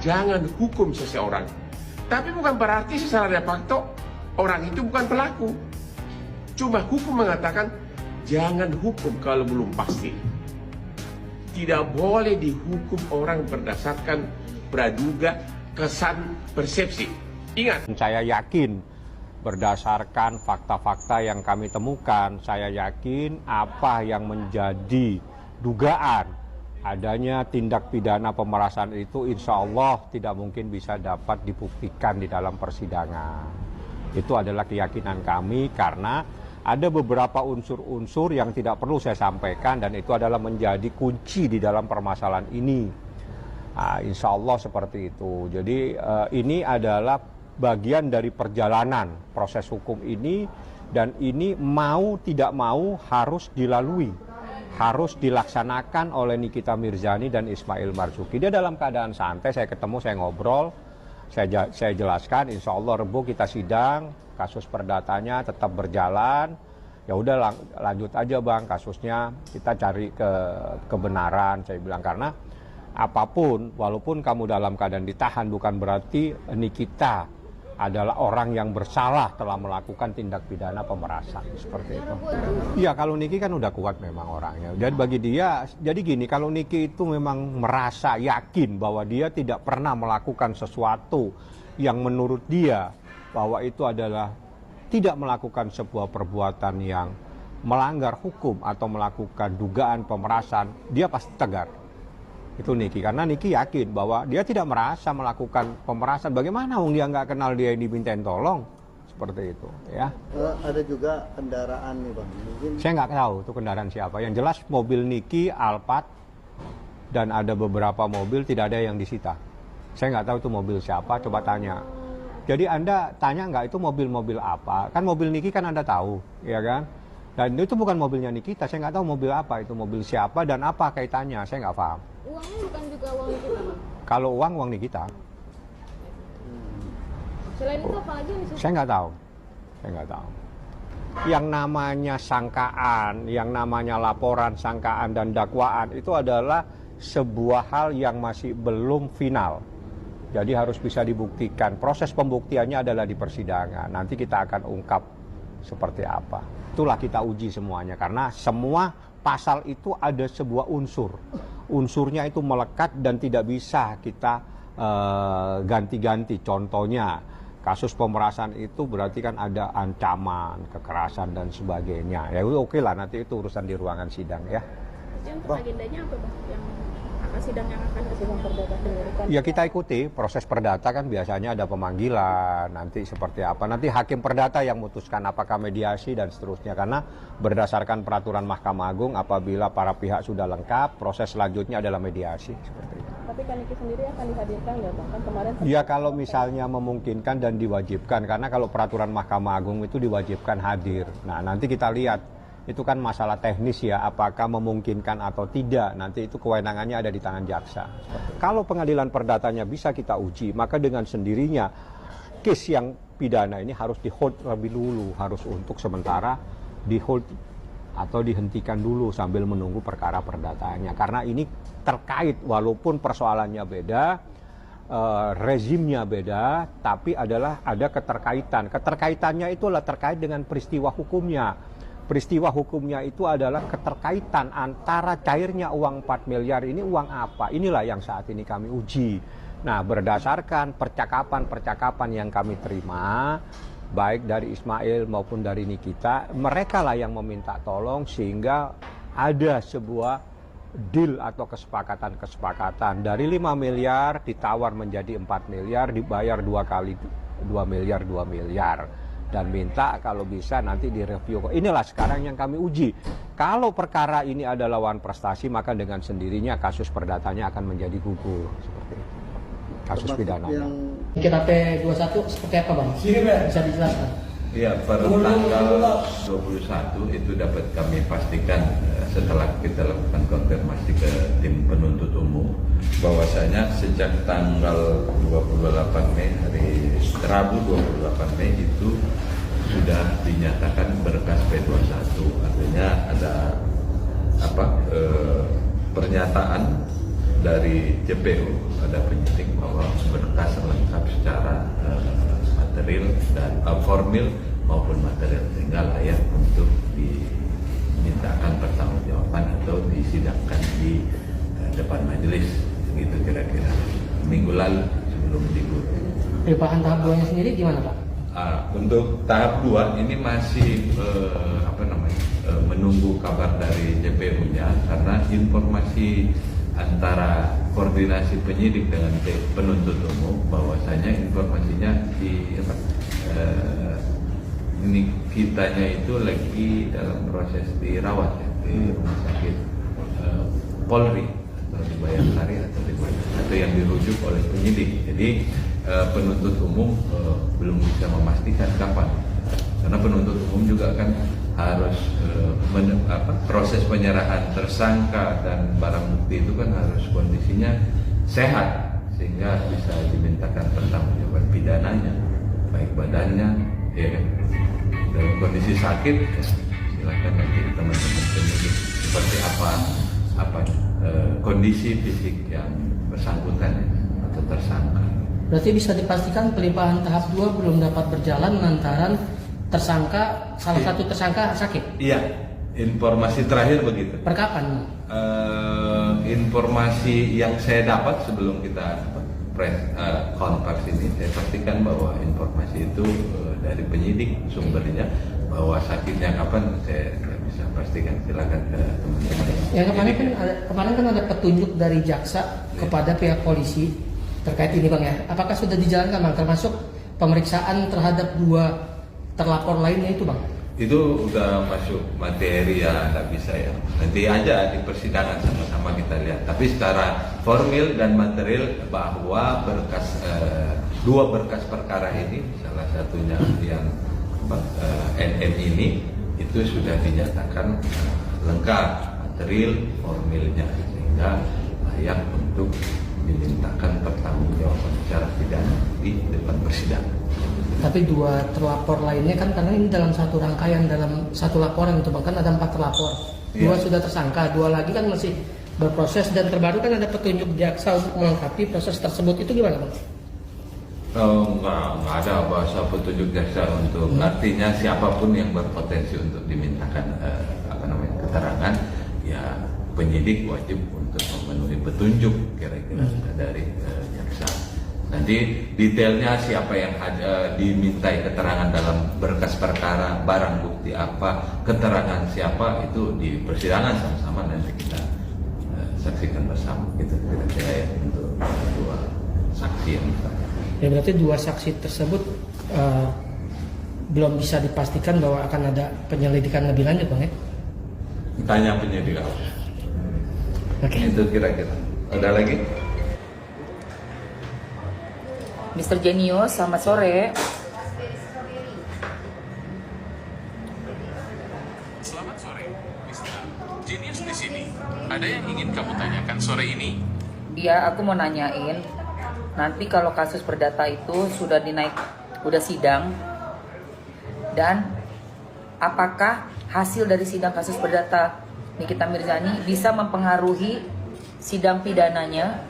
Jangan hukum seseorang. Tapi bukan berarti secara de facto orang itu bukan pelaku. Cuma hukum mengatakan jangan hukum kalau belum pasti. Tidak boleh dihukum orang berdasarkan praduga, kesan, persepsi. Ingat. Saya yakin berdasarkan fakta-fakta yang kami temukan, saya yakin apa yang menjadi dugaan adanya tindak pidana pemerasan itu insya Allah tidak mungkin bisa dapat dibuktikan di dalam persidangan. Itu adalah keyakinan kami karena ada beberapa unsur-unsur yang tidak perlu saya sampaikan dan itu adalah menjadi kunci di dalam permasalahan ini. Nah, insya Allah seperti itu. Jadi ini adalah bagian dari perjalanan proses hukum ini dan ini mau tidak mau harus dilalui. Harus dilaksanakan oleh Nikita Mirzani dan Ismail Marzuki. Dia dalam keadaan santai, saya ketemu, saya ngobrol, saya jelaskan, insya Allah Rebo kita sidang, kasus perdatanya tetap berjalan, ya udah lanjut aja bang kasusnya, kita cari kebenaran, saya bilang karena apapun, walaupun kamu dalam keadaan ditahan bukan berarti Nikita adalah orang yang bersalah telah melakukan tindak pidana pemerasan seperti itu. Iya kalau Niki kan udah kuat memang orangnya. Dan bagi dia, jadi gini kalau Niki itu memang merasa yakin bahwa dia tidak pernah melakukan sesuatu yang menurut dia bahwa itu adalah tidak melakukan sebuah perbuatan yang melanggar hukum atau melakukan dugaan pemerasan, dia pasti tegar. Itu Niki, karena Niki yakin bahwa dia tidak merasa melakukan pemerasan. Bagaimana dia nggak kenal dia yang dimintain tolong? Seperti itu ya. Ada juga kendaraan nih bang. Mungkin... Saya nggak tahu itu kendaraan siapa. Yang jelas mobil Niki, Alphard, dan ada beberapa mobil tidak ada yang disita. Saya nggak tahu itu mobil siapa, coba tanya. Jadi Anda tanya nggak itu mobil-mobil apa? Kan mobil Niki kan Anda tahu, ya kan? Dan itu bukan mobilnya Nikita, saya nggak tahu mobil apa, itu mobil siapa dan apa kaitannya, saya nggak paham. Uangnya bukan juga uang Nikita, Bang? Kalau uang Nikita. Selain itu apa lagi yang disita? Saya nggak tahu. Yang namanya sangkaan, yang namanya laporan, sangkaan dan dakwaan itu adalah sebuah hal yang masih belum final. Jadi harus bisa dibuktikan. Proses pembuktiannya adalah di persidangan. Nanti kita akan ungkap seperti apa. Itulah kita uji semuanya karena semua pasal itu ada sebuah unsur. Unsurnya itu melekat dan tidak bisa kita ganti-ganti. Contohnya kasus pemerasan itu berarti kan ada ancaman, kekerasan dan sebagainya. Ya oke lah nanti itu urusan di ruangan sidang ya. Untuk agendanya apa Bang? Yang sidang yang akan sidang perdata dilakukan? Ya kita ikuti proses perdata kan biasanya ada pemanggilan, nanti seperti apa. Nanti hakim perdata yang memutuskan apakah mediasi dan seterusnya. Karena berdasarkan peraturan Mahkamah Agung apabila para pihak sudah lengkap, proses selanjutnya adalah mediasi seperti itu. Tapi kan Niki sendiri akan dihadirkan ya Bang? Kan kemarin ya kalau misalnya memungkinkan dan diwajibkan. Karena kalau peraturan Mahkamah Agung itu diwajibkan hadir. Nah nanti kita lihat. Itu kan masalah teknis ya, apakah memungkinkan atau tidak, nanti itu kewenangannya ada di tangan jaksa. Kalau pengadilan perdatanya bisa kita uji, maka dengan sendirinya case yang pidana ini harus di-hold lebih dulu, harus untuk sementara di-hold atau dihentikan dulu sambil menunggu perkara perdatanya. Karena ini terkait, walaupun persoalannya beda, rezimnya beda, tapi ada keterkaitan. Keterkaitannya itulah terkait dengan peristiwa hukumnya. Peristiwa hukumnya itu adalah keterkaitan antara cairnya uang 4 miliar ini uang apa. Inilah yang saat ini kami uji. Nah berdasarkan percakapan yang kami terima, baik dari Ismail maupun dari Nikita, mereka lah yang meminta tolong sehingga ada sebuah deal atau kesepakatan. Dari 5 miliar ditawar menjadi 4 miliar, dibayar 2 kali 2 miliar. Dan minta kalau bisa nanti direview. Inilah sekarang yang kami uji. Kalau perkara ini ada lawan prestasi, maka dengan sendirinya kasus perdatanya akan menjadi gugur. Seperti itu. Kasus pidana. KTP 21 seperti apa Bang? Bisa dijelaskan? Ya, per tanggal 21 itu dapat kami pastikan setelah kita lakukan konfirmasi ke tim penuntut umum bahwasanya sejak tanggal 28 Mei hari Rabu 28 Mei itu sudah dinyatakan berkas P21, artinya ada pernyataan dari JPU, ada penyidik bahwa formil maupun material, sehingga layak untuk dimintakan pertanggungjawaban atau disidangkan di depan majelis, begitu kira-kira. Minggu lalu sebelum libur. Pelimpahan tahap 2-nya sendiri gimana Pak? Untuk tahap 2 ini masih menunggu kabar dari JPU-nya, karena informasi antara koordinasi penyidik dengan penuntut umum bahwasanya informasinya ini kitanya itu lagi dalam proses dirawat ya, di rumah sakit Polri atau di Bayangkari atau yang dirujuk oleh penyidik. Jadi penuntut umum belum bisa memastikan kapan, karena penuntut umum juga kan harus proses penyerahan tersangka dan barang bukti itu kan harus kondisinya sehat sehingga bisa dimintakan pertanggungjawaban pidananya, baik badannya ya kan. Dalam kondisi sakit ya, silakan nanti teman-teman penyidik seperti apa kondisi fisik yang bersangkutan ya, atau tersangka. Berarti bisa dipastikan pelimpahan tahap 2 belum dapat berjalan lantaran salah satu tersangka sakit? Iya, informasi terakhir begitu. Per kapan? Informasi yang saya dapat sebelum kita konvers ini, saya pastikan bahwa informasi itu dari penyidik sumbernya, bahwa sakitnya kapan saya tidak bisa pastikan. Silakan ke teman-teman. Yang kemarin kan ada petunjuk dari jaksa kepada pihak polisi terkait ini Bang ya. Apakah sudah dijalankan Bang, termasuk pemeriksaan terhadap 2 terlapor lainnya itu Bang? Itu udah masuk materi ya, nggak bisa ya. Nanti aja di persidangan sama-sama kita lihat. Tapi secara formil dan material bahwa dua berkas perkara ini, salah satunya yang NM ini, itu sudah dinyatakan lengkap material formilnya, sehingga layak untuk dimintakan pertanggungjawaban secara pidana di depan persidangan. Tapi 2 terlapor lainnya kan, karena ini dalam satu rangkaian, dalam satu laporan itu Bang, kan ada 4 terlapor. 2 sudah tersangka, 2 lagi kan masih berproses, dan terbaru kan ada petunjuk jaksa untuk melengkapi proses tersebut. Itu gimana Bang? Nggak ada bahasa petunjuk jaksa untuk artinya siapapun yang berpotensi untuk dimintakan keterangan, ya penyidik wajib untuk memenuhi petunjuk kira-kira dari jaksa. Nanti detailnya siapa yang dimintai keterangan dalam berkas perkara, barang bukti apa, keterangan siapa, itu di persidangan sama-sama nanti kita saksikan bersama, gitu kira-kira ya, untuk 2 saksi yang kita. Ya berarti 2 saksi tersebut belum bisa dipastikan bahwa akan ada penyelidikan lebih lanjut Bang ya? Tanya penyidik apa? Oke. Itu kira-kira. Ada lagi? Mr. Jenius, selamat sore. Selamat sore, Mr. Jenius di sini. Ada yang ingin kamu tanyakan sore ini? Iya, aku mau nanyain. Nanti kalau kasus perdata itu sudah sidang, dan apakah hasil dari sidang kasus perdata Nikita Mirzani bisa mempengaruhi sidang pidananya?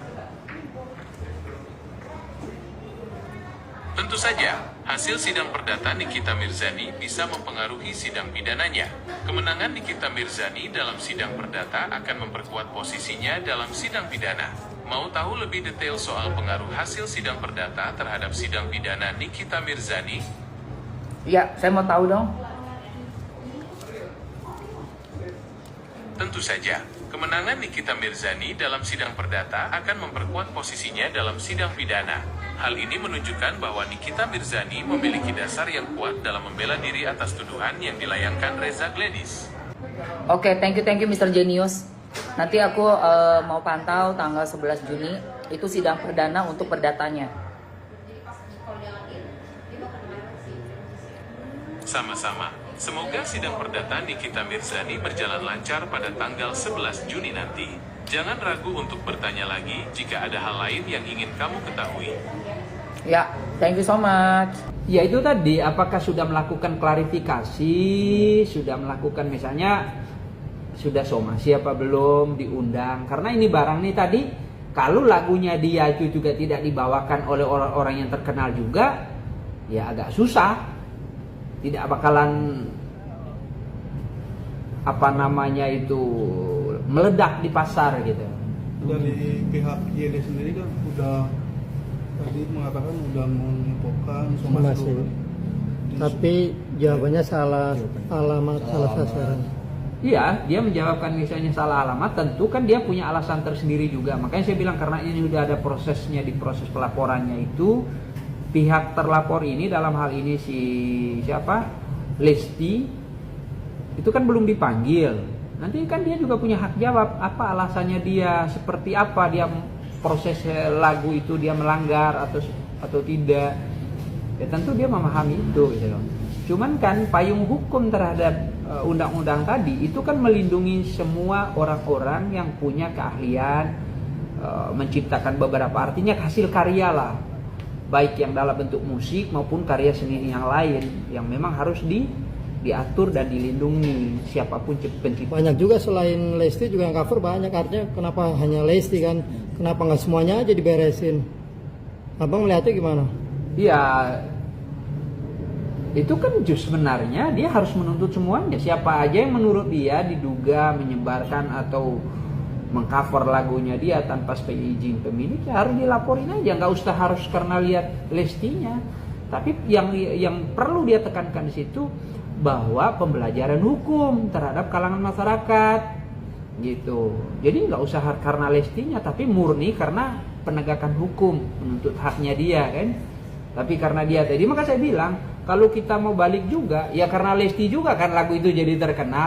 Tentu saja, hasil sidang perdata Nikita Mirzani bisa mempengaruhi sidang pidananya. Kemenangan Nikita Mirzani dalam sidang perdata akan memperkuat posisinya dalam sidang pidana. Mau tahu lebih detail soal pengaruh hasil sidang perdata terhadap sidang pidana Nikita Mirzani? Ya, saya mau tahu dong. Tentu saja, kemenangan Nikita Mirzani dalam sidang perdata akan memperkuat posisinya dalam sidang pidana. Hal ini menunjukkan bahwa Nikita Mirzani memiliki dasar yang kuat dalam membela diri atas tuduhan yang dilayangkan Reza Gladys. Oke, thank you Mr. Jenius. Nanti aku mau pantau tanggal 11 Juni, itu sidang perdana untuk perdatanya. Sama-sama. Semoga sidang perdata Nikita Mirzani berjalan lancar pada tanggal 11 Juni nanti. Jangan ragu untuk bertanya lagi jika ada hal lain yang ingin kamu ketahui. Ya, thank you so much. Ya itu tadi, apakah sudah melakukan klarifikasi, sudah melakukan misalnya, sudah somasi apa belum, diundang. Karena ini barang nih tadi, kalau lagunya dia itu juga tidak dibawakan oleh orang-orang yang terkenal juga, ya agak susah, tidak bakalan meledak di pasar gitu. Dari pihak YD sendiri kan udah tadi mengatakan udah menginfokan somasi, tapi jawabannya salah alamat, salah sasaran. Iya, dia menjawabkan misalnya salah alamat, tentu kan dia punya alasan tersendiri juga. Makanya saya bilang karena ini udah ada prosesnya, di proses pelaporannya itu, pihak terlapor ini dalam hal ini Lesti, itu kan belum dipanggil. Nanti kan dia juga punya hak jawab apa alasannya dia, seperti apa dia proses lagu itu dia melanggar atau tidak. Ya tentu dia memahami itu gitu loh. Cuman kan payung hukum terhadap undang-undang tadi itu kan melindungi semua orang-orang yang punya keahlian menciptakan beberapa, artinya hasil karya lah, baik yang dalam bentuk musik maupun karya seni yang lain yang memang harus diatur dan dilindungi siapapun pencipta. Banyak juga selain Lesti juga yang cover banyak, artinya kenapa hanya Lesti kan? Kenapa nggak semuanya aja diberesin? Abang melihatnya gimana? Iya, itu kan justru sebenarnya dia harus menuntut semuanya. Siapa aja yang menurut dia diduga menyebarkan atau mengcover lagunya dia tanpa izin pemilik, ya harus dilaporin aja, nggak usah harus karena lihat Lestinya. Tapi yang perlu dia tekankan di situ bahwa pembelajaran hukum terhadap kalangan masyarakat gitu. Jadi nggak usah karena Lestinya, tapi murni karena penegakan hukum, menuntut haknya dia kan. Tapi karena dia tadi, maka saya bilang kalau kita mau balik juga ya karena Lesti juga kan lagu itu jadi terkenal.